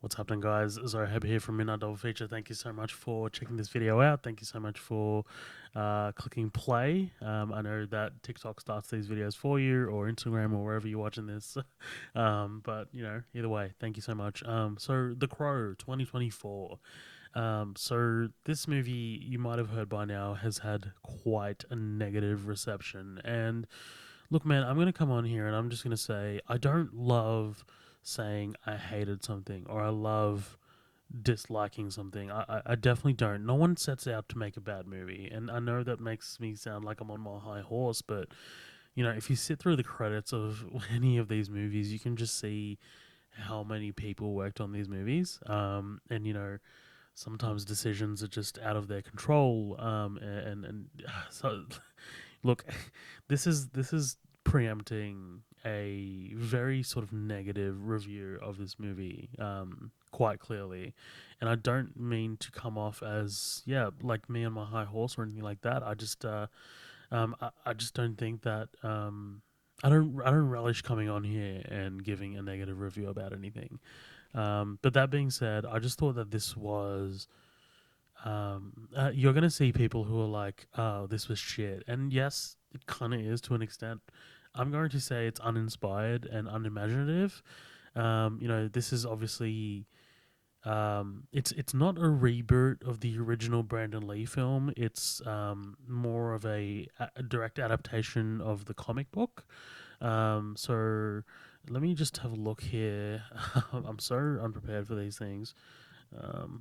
What's happening, guys? Zohab here from Midnight Double Feature. Thank you so much for checking this video out. Thank you so much for clicking play. I know that TikTok starts these videos for you, or Instagram, or wherever you're watching this. But either way, thank you so much. So The Crow 2024. So this movie, you might have heard by now, has had quite a negative reception. And look, man, I'm going to come on here and I'm just going to say I don't love saying I hated something or I love disliking something. I definitely don't. No one sets out to make a bad movie. And I know that makes me sound like I'm on my high horse, but, if you sit through the credits of any of these movies, you can just see how many people worked on these movies. And sometimes decisions are just out of their control. And so look, this is preempting a very sort of negative review of this movie, quite clearly, and I don't mean to come off as like me on my high horse or anything like that. I just don't think that I don't relish coming on here and giving a negative review about anything. But that being said, I just thought that this was you're going to see people who are like, oh, this was shit. And yes, it kind of is to an extent. I'm going to say it's uninspired and unimaginative. This is obviously. It's not a reboot of the original Brandon Lee film. It's more of a direct adaptation of the comic book. So let me just have a look here. I'm so unprepared for these things.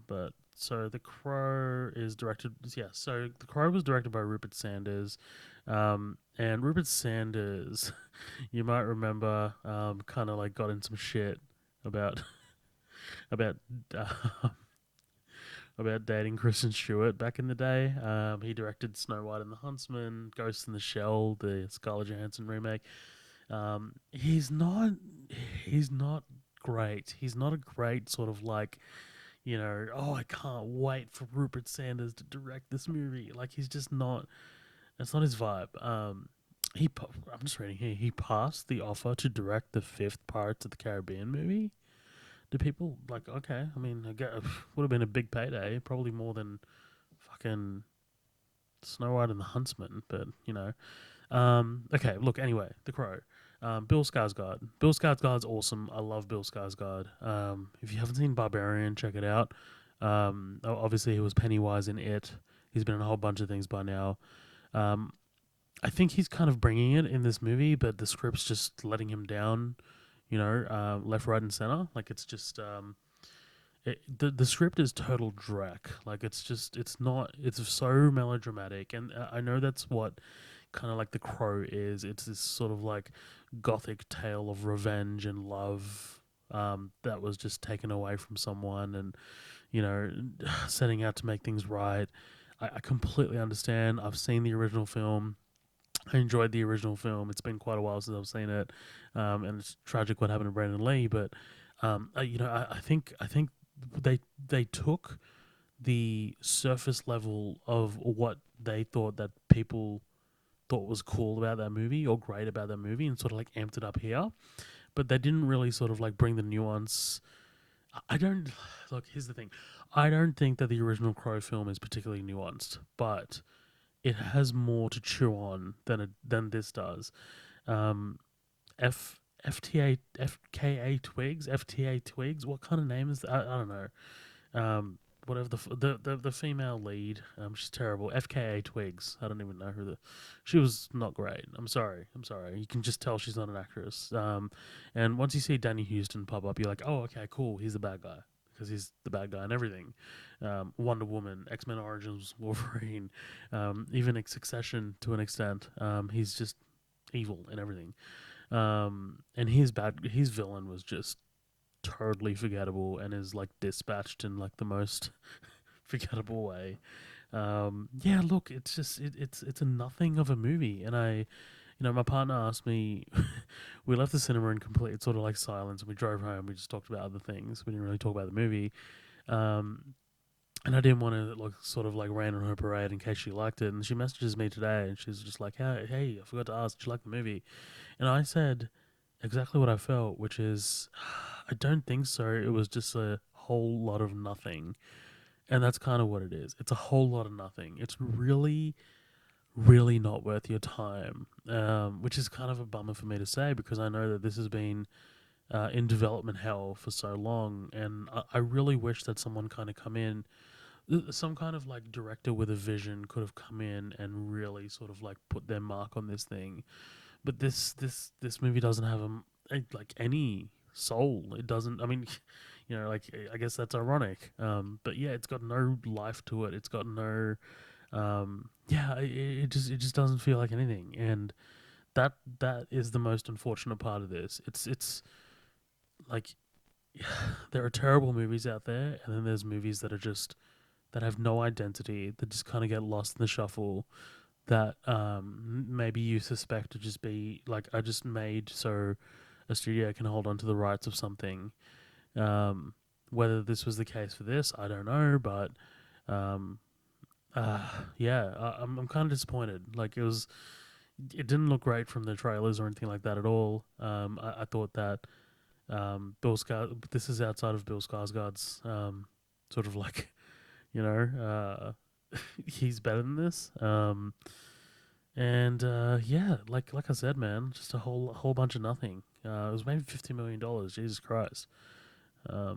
But so The Crow is directed. Yeah, so The Crow was directed by Rupert Sanders, and Rupert Sanders, you might remember, kind of like got in some shit about about uh, about dating Kristen Stewart back in the day. He directed Snow White and the Huntsman, Ghost in the Shell, the Scarlett Johansson remake. He's not great. He's not a great sort of like oh, I can't wait for Rupert Sanders to direct this movie. Like he's just not. That's not his vibe. I'm just reading here. He passed the offer to direct the fifth Pirates of the Caribbean movie. Do people like? Okay, I mean, I get would have been a big payday, probably more than fucking Snow White and the Huntsman. But okay. Look, anyway, The Crow. Bill Skarsgård. Bill Skarsgård's awesome. I love Bill Skarsgård. If you haven't seen Barbarian, check it out. Obviously, he was Pennywise in It. He's been in a whole bunch of things by now. Um, I think he's kind of bringing it in this movie, but the script's just letting him down. Left, right, and center. Like it's just the script is total dreck. Like it's not. It's so melodramatic, and I know that's what kind of like The Crow is. It's this sort of like gothic tale of revenge and love that was just taken away from someone, and you know, setting out to make things right. I completely understand. I've seen the original film. I enjoyed the original film. It's been quite a while since I've seen it, and it's tragic what happened to Brandon Lee. But I think they took the surface level of what they thought that people thought was cool about that movie or great about that movie and sort of like amped it up here. But they didn't really sort of like bring the nuance. I don't look. Here's the thing. I don't think that the original Crow film is particularly nuanced, but it has more to chew on than this does. Um, F FTA FKA Twigs FTA Twigs. What kind of name is that? I don't know. Whatever the female lead, she's terrible. FKA Twigs. I don't even know who the. She was not great. I'm sorry. I'm sorry. You can just tell she's not an actress. And once you see Danny Houston pop up, you're like, oh, okay, cool. He's the bad guy because he's the bad guy in everything. Wonder Woman, X Men Origins, Wolverine, even Succession to an extent. He's just evil in everything. And his villain was just totally forgettable and is like dispatched in like the most forgettable way. Yeah, look, it's just it's a nothing of a movie, and my partner asked me. We left the cinema in complete sort of like silence, and we drove home. We just talked about other things. We didn't really talk about the movie. Um, and I didn't want to like sort of like rain on her parade in case she liked it. And she messages me today, and she's just like, hey, I forgot to ask, did you like the movie?" And I said exactly what I felt, which is, I don't think so. It was just a whole lot of nothing. And that's kind of what it is. It's a whole lot of nothing. It's really, really not worth your time, which is kind of a bummer for me to say because I know that this has been in development hell for so long. And I really wish that someone kind of come in, some kind of like director with a vision could have come in and really sort of like put their mark on this thing. But this movie doesn't have like any soul. It doesn't. I mean, like I guess that's ironic. But yeah, it's got no life to it. It's got no. Yeah, it just doesn't feel like anything, and that is the most unfortunate part of this. It's like there are terrible movies out there, and then there's movies that are just that have no identity that just kind of get lost in the shuffle that maybe you suspect to just be like I just made so a studio can hold on to the rights of something. Um, whether this was the case for this, I don't know, but um, yeah, I'm kind of disappointed. Like it didn't look great from the trailers or anything like that at all. I thought that this is outside of Bill Skarsgård's sort of like he's better than this. And yeah, like I said, man, just a whole bunch of nothing. It was maybe $50 million. Jesus Christ,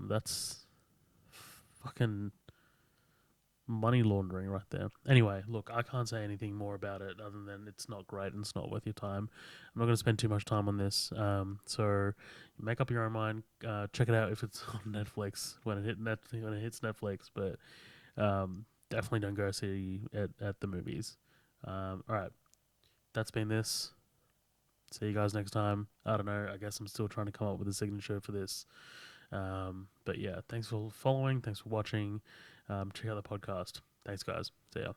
that's fucking money laundering right there. Anyway, look, I can't say anything more about it other than it's not great and it's not worth your time. I'm not going to spend too much time on this. So make up your own mind. Check it out if it's on Netflix when it hits Netflix. But definitely don't go see it at the movies. All right, that's been this. See you guys next time. I don't know. I guess I'm still trying to come up with a signature for this. But yeah, thanks for following. Thanks for watching. Check out the podcast. Thanks, guys. See ya.